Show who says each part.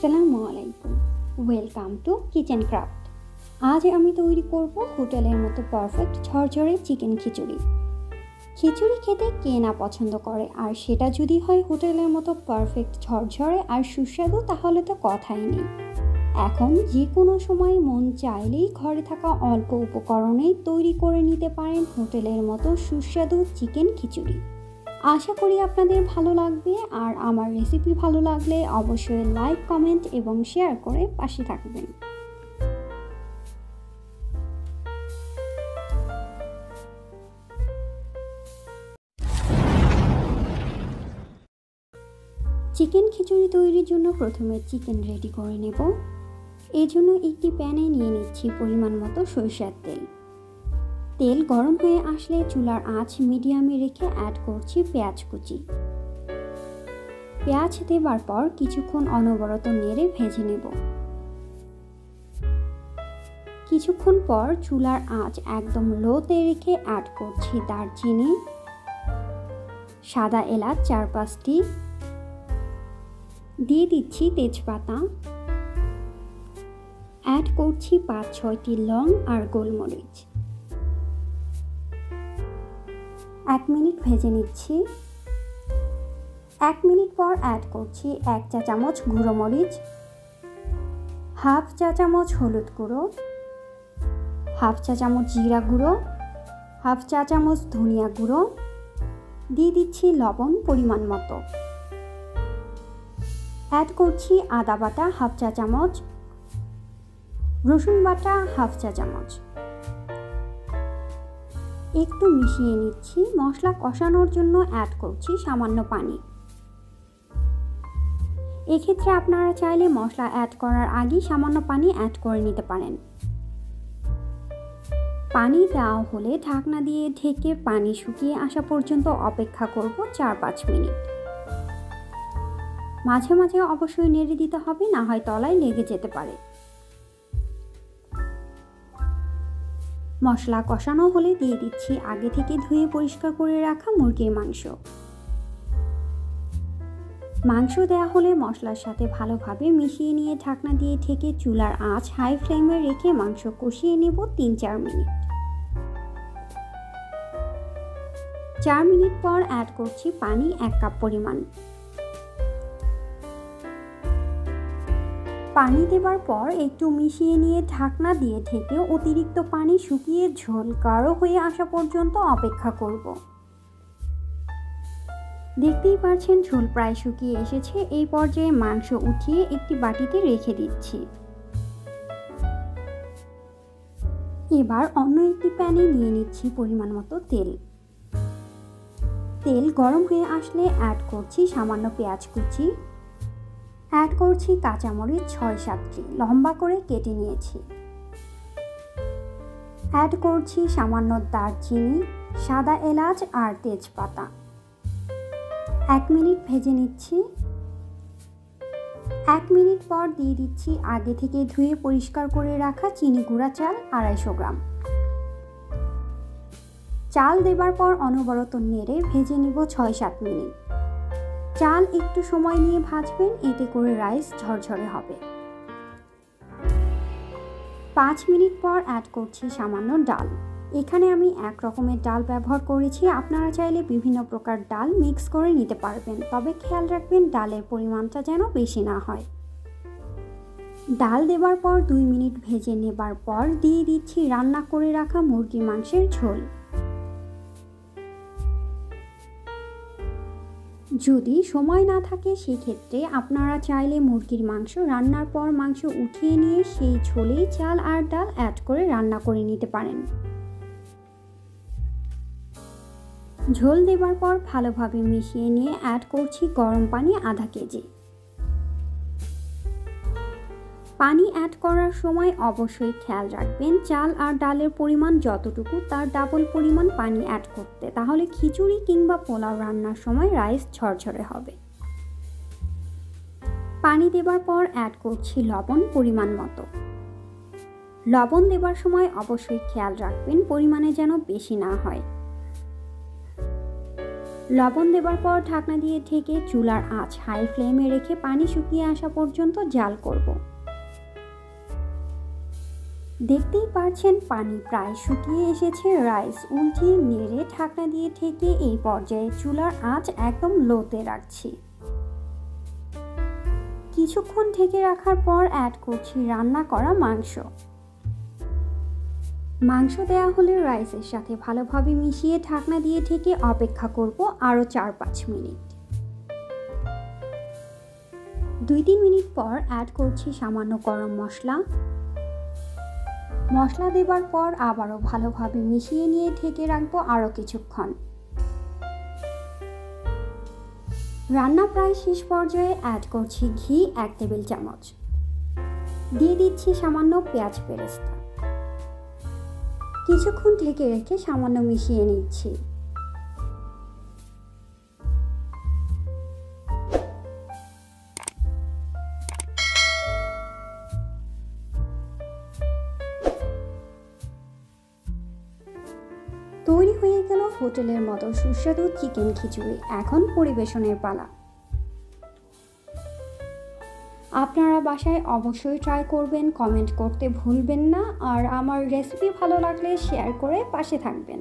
Speaker 1: আসসালামু আলাইকুম, welcome to kitchen craft. আজ আমি তৈরি করব হোটেলের মতো পারফেক্ট ঝরঝরে চিকেন খিচুড়ি। খিচুড়ি খেতে কে না পছন্দ করে, আর সেটা যদি হয় হোটেলের মতো পারফেক্ট ঝরঝরে আর সুস্বাদু, তাহলে তো কথাই নেই। এখন যে কোনো সময় মন চাইলেই ঘরে থাকা অল্প উপকরণেই তৈরি করে নিতে পারেন হোটেলের মতো সুস্বাদু চিকেন খিচুড়ি। আশা করি আপনাদের ভালো লাগবে, আর আমার রেসিপি ভালো লাগলে অবশ্যই লাইক, কমেন্ট এবং শেয়ার করে পাশে থাকবেন। চিকেন খিচুড়ি তৈরির জন্য প্রথমে চিকেন রেডি করে নেব। এই জন্য একটি প্যানে নিয়ে নিচ্ছি পরিমাণ মতো সরিষার তেল। তেল গরম হয়ে আসলে চুলার আঁচ মিডিয়ামে রেখে অ্যাড করছি পেঁয়াজ কুচি। পেঁয়াজ দেবার পর কিছুক্ষণ অনবরত নেড়ে ভেজে নেব। কিছুক্ষণ পর চুলার আঁচ একদম লোতে রেখে অ্যাড করছি দারচিনি, সাদা এলাচ 4-5টি, দিয়ে দিচ্ছি তেজপাতা, অ্যাড করছি 5-6টি লং আর গোলমরিচ। 1 মিনিট ভেজে নিচ্ছি। 1 মিনিট পর অ্যাড করছি 1 চা চামচ গুঁড়ো মরিচ, 1/2 চা চামচ হলুদ গুঁড়ো, 1/2 চা চামচ জিরা গুঁড়ো, 1/2 চা চামচ ধনিয়া গুঁড়ো, দিয়ে দিচ্ছি লবণ পরিমাণ মতো। অ্যাড করছি আদা বাটা 1/2 চা চামচ, রসুন বাটা 1/2 চা চামচ। একটু মিশিয়ে নিচ্ছি। মশলা কষানোর জন্য অ্যাড করছি সামান্য পানি। এক্ষেত্রে আপনারা চাইলে মশলা অ্যাড করার আগে সামান্য পানি অ্যাড করে নিতে পারেন। পানি দেওয়া হলে ঢাকনা দিয়ে ঢেকে পানি শুকিয়ে আসা পর্যন্ত অপেক্ষা করব 4-5 মিনিট। মাঝে মাঝে অবশ্যই নেড়ে দিতে হবে, না হয় তলায় লেগে যেতে পারে। মশলা কষানো হলে দিয়ে দিচ্ছি আগে থেকে ধুয়ে পরিষ্কার করে রাখা মুরগির মাংস। মাংস দেওয়া হলে মশলার সাথে ভালোভাবে মিশিয়ে নিয়ে ঢাকনা দিয়ে ঢেকে চুলার আঁচ হাই ফ্লেমে রেখে মাংস কষিয়ে নেব 3-4 মিনিট। 4 মিনিট পর অ্যাড করছি পানি 1 কাপ পরিমাণ। পানি দেবার পর একটু মিশিয়ে নিয়ে ঢাকনা দিয়ে ঢেকে অতিরিক্ত পানি শুকিয়ে ঝোল গাঢ় হয়ে আসা পর্যন্ত অপেক্ষা করব। দেখতেই পাচ্ছেন ঝোল প্রায় শুকিয়ে এসেছে। এই পর্যায়ে মাংস উঠিয়ে একটি বাটিতে রেখে দিচ্ছি। এবার অন্য একটি প্যানে নিয়ে নিচ্ছি পরিমাণ মতো তেল। তেল গরম হয়ে আসলে অ্যাড করছি সামান্য পেঁয়াজ কুচি, অ্যাড করছি কাঁচামরিচ 6-7টি লম্বা করে কেটে নিয়েছি, অ্যাড করছি সামান্য দারচিনি, সাদা এলাচ আর তেজপাতা। 1 মিনিট ভেজে নিচ্ছি। 1 মিনিট পর দিয়ে দিচ্ছি আগে থেকে ধুয়ে পরিষ্কার করে রাখা চিনি গুঁড়া চাল 250 গ্রাম। চাল দেবার পর অনবরত নেড়ে ভেজে নিব 6-7 মিনিট। চাল একটু সময় নিয়ে ভাজবেন, এতে করে রাইস ঝরঝরে হবে। 5 মিনিট পর অ্যাড করছি সামান্য ডাল। এখানে আমি 1 রকমের ডাল ব্যবহার করেছি, আপনারা চাইলে বিভিন্ন প্রকার ডাল মিক্স করে নিতে পারবেন, তবে খেয়াল রাখবেন ডালের পরিমাণটা যেন বেশি না হয়। ডাল দেবার পর 2 মিনিট ভেজে নেবার পর দিয়ে দিচ্ছি রান্না করে রাখা মুরগির মাংসের ঝোল। যদি সময় না থাকে সেক্ষেত্রে আপনারা চাইলে মুরগির মাংস রান্নার পর মাংস উঠিয়ে নিয়ে সেই ঝোলেই চাল আর ডাল অ্যাড করে রান্না করে নিতে পারেন। ঝোল দেবার পর ভালোভাবে মিশিয়ে নিয়ে অ্যাড করছি গরম পানি 1/2 কেজি। পানি অ্যাড করার সময় অবশ্যই খেয়াল রাখবেন চাল আর ডালের পরিমাণ যতটুকু তার ডাবল পরিমাণ পানি অ্যাড করতে, তাহলে খিচুড়ি কিংবা পোলাও রান্নার সময় রাইস ঝরঝরে হবে। পানি দেবার পর অ্যাড করছি লবণ পরিমাণ মতো। লবণ দেবার সময় অবশ্যই খেয়াল রাখবেন পরিমাণে যেন বেশি না হয়। লবণ দেবার পর ঢাকনা দিয়ে ঢেকে চুলার আঁচ হাই ফ্লেমে রেখে পানি শুকিয়ে আসা পর্যন্ত জাল করব। দেখতেই পাচ্ছেন পানি প্রায় শুকিয়ে এসেছে। রাইস উল্টিয়ে নেড়ে ঢাকনা দিয়ে ঢেকে এই পর্যায়ে চুলার আঁচ একদম লোতে রাখছি। কিছুক্ষণ ঢেকে রাখার পর অ্যাড করছি রান্না করা মাংস। মাংস দেওয়া হলে রাইসের সাথে ভালোভাবে মিশিয়ে ঢাকনা দিয়ে ঢেকে অপেক্ষা করব আরও 4-5 মিনিট। 2-3 মিনিট পর অ্যাড করছি সামান্য গরম মশলা। মশলা দেবার পর আবারও ভালোভাবে মিশিয়ে নিয়ে ঢেকে রাখবো আরও কিছুক্ষণ। রান্না প্রায় শেষ পর্যায়ে অ্যাড করছি ঘি 1 টেবিল চামচ। দিয়ে দিচ্ছি সামান্য পেঁয়াজ বেরেস্তা। কিছুক্ষণ ঢেকে রেখে সামান্য মিশিয়ে নিচ্ছি। তৈরি হয়ে গেল হোটেলের মতো সুস্বাদু চিকেন খিচুড়ি। এখন পরিবেশনের পালা। আপনারা বাসায় অবশ্যই ট্রাই করবেন, কমেন্ট করতে ভুলবেন না, আর আমার রেসিপি ভালো লাগলে শেয়ার করে পাশে থাকবেন।